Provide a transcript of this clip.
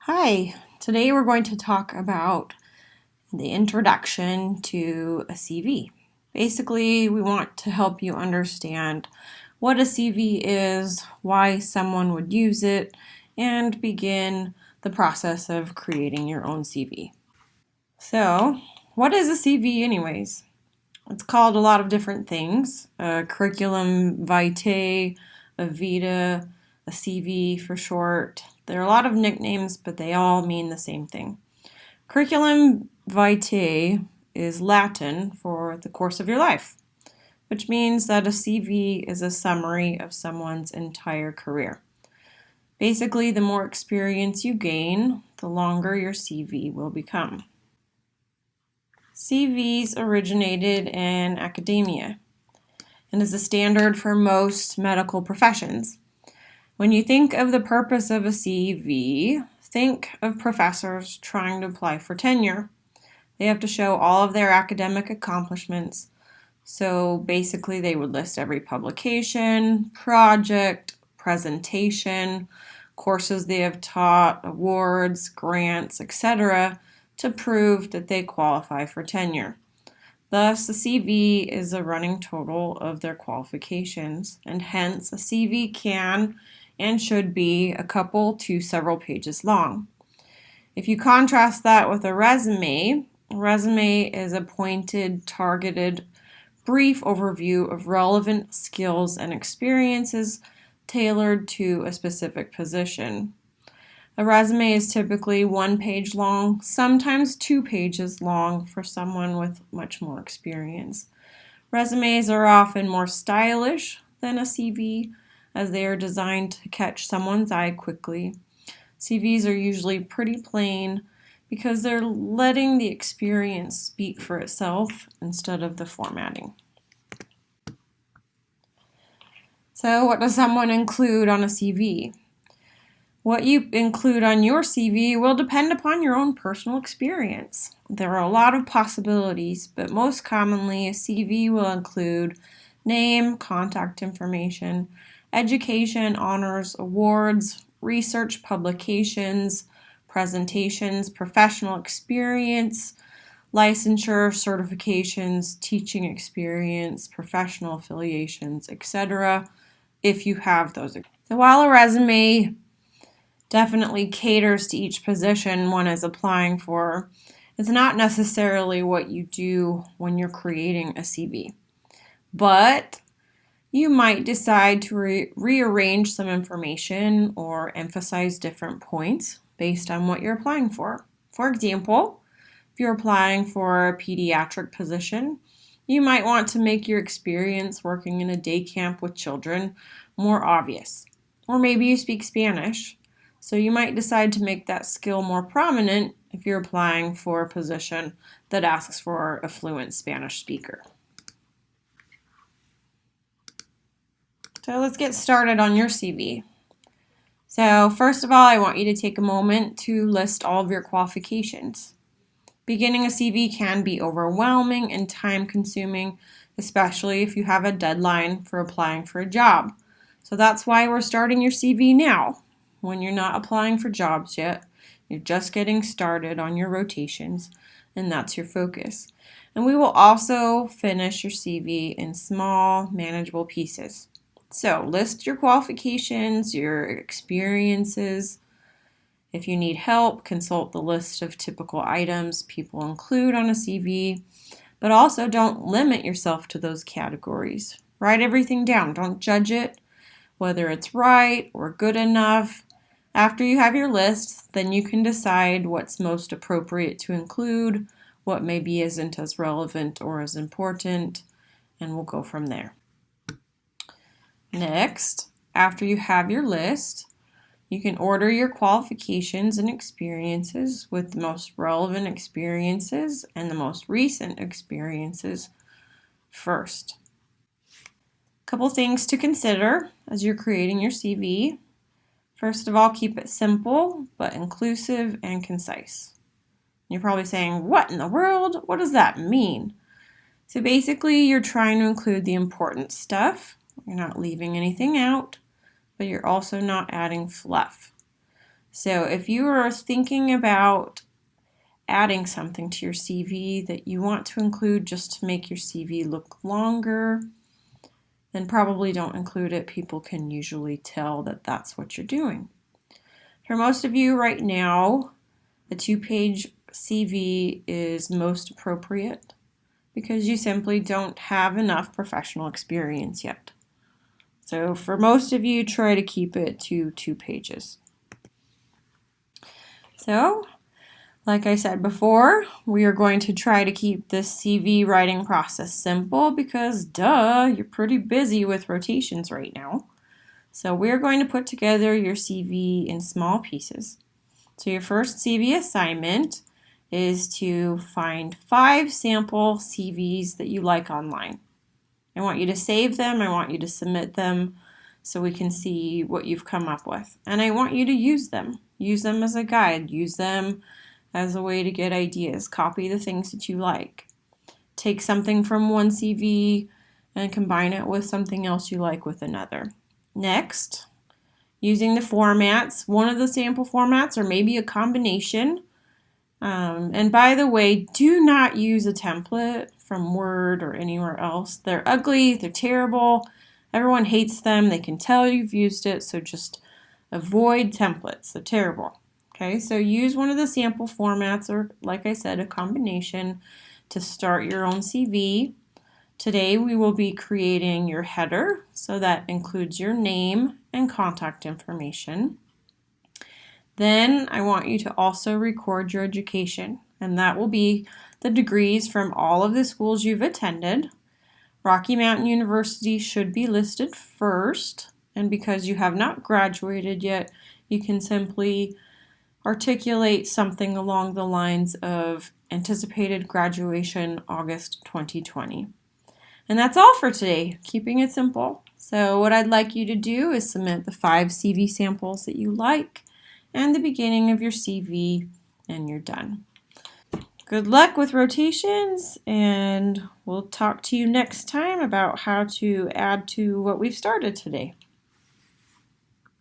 Hi, today we're going to talk about the introduction to a CV. Basically, we want to help you understand what a CV is, why someone would use it, and begin the process of creating your own CV. So, what is a CV anyways? It's called a lot of different things. A curriculum vitae, a vita, a CV for short. There are a lot of nicknames, but they all mean the same thing. Curriculum vitae is Latin for the course of your life, which means that a CV is a summary of someone's entire career. Basically, the more experience you gain, the longer your CV will become. CVs originated in academia and is a standard for most medical professions. When you think of the purpose of a CV, think of professors trying to apply for tenure. They have to show all of their academic accomplishments. So basically, they would list every publication, project, presentation, courses they have taught, awards, grants, etc., to prove that they qualify for tenure. Thus, the CV is a running total of their qualifications, and hence a CV can and should be a couple to several pages long. If you contrast that with a resume is a pointed, targeted, brief overview of relevant skills and experiences tailored to a specific position. A resume is typically 1 page long, sometimes 2 pages long for someone with much more experience. Resumes are often more stylish than a CV, as they are designed to catch someone's eye quickly. CVs are usually pretty plain because they're letting the experience speak for itself instead of the formatting. So, what does someone include on a CV? What you include on your CV will depend upon your own personal experience. There are a lot of possibilities, but most commonly a CV will include name, contact information, education, honors, awards, research publications, presentations, professional experience, licensure, certifications, teaching experience, professional affiliations, etc., if you have those. So while a resume definitely caters to each position one is applying for, it's not necessarily what you do when you're creating a CV. But you might decide to rearrange some information or emphasize different points based on what you're applying for. For example, if you're applying for a pediatric position, you might want to make your experience working in a day camp with children more obvious. Or maybe you speak Spanish, so you might decide to make that skill more prominent if you're applying for a position that asks for a fluent Spanish speaker. So let's get started on your CV. So first of all, I want you to take a moment to list all of your qualifications. Beginning a CV can be overwhelming and time-consuming, especially if you have a deadline for applying for a job. So that's why we're starting your CV now. When you're not applying for jobs yet, you're just getting started on your rotations, and that's your focus. And we will also finish your CV in small, manageable pieces. So list your qualifications, your experiences. If you need help, consult the list of typical items people include on a CV, but also don't limit yourself to those categories. Write everything down. Don't judge it, whether it's right or good enough. After you have your list, then you can decide what's most appropriate to include, what maybe isn't as relevant or as important, and we'll go from there. Next, after you have your list, you can order your qualifications and experiences with the most relevant experiences and the most recent experiences first. A couple things to consider as you're creating your CV. First of all, keep it simple, but inclusive and concise. You're probably saying, what in the world? What does that mean? So basically, you're trying to include the important stuff. You're not leaving anything out, but you're also not adding fluff. So if you are thinking about adding something to your CV that you want to include just to make your CV look longer, then probably don't include it. People can usually tell that that's what you're doing. For most of you right now, a 2-page CV is most appropriate because you simply don't have enough professional experience yet. So for most of you, try to keep it to 2 pages. So, like I said before, we are going to try to keep this CV writing process simple because, duh, you're pretty busy with rotations right now. So we're going to put together your CV in small pieces. So your first CV assignment is to find 5 sample CVs that you like online. I want you to save them. I want you to submit them so we can see what you've come up with. And I want you to use them. Use them as a guide. Use them as a way to get ideas. Copy the things that you like. Take something from one CV and combine it with something else you like with another. Next, using the formats, one of the sample formats or maybe a combination. And by the way, do not use a template from Word or anywhere else. They're ugly, they're terrible, everyone hates them, they can tell you've used it, so just avoid templates, they're terrible. Okay, so use one of the sample formats or, like I said, a combination to start your own CV. Today we will be creating your header, so that includes your name and contact information. Then I want you to also record your education, and that will be the degrees from all of the schools you've attended. Rocky Mountain University should be listed first, and because you have not graduated yet, you can simply articulate something along the lines of anticipated graduation August 2020. And that's all for today, keeping it simple. So what I'd like you to do is submit the 5 CV samples that you like and the beginning of your CV, and you're done. Good luck with rotations, and we'll talk to you next time about how to add to what we've started today.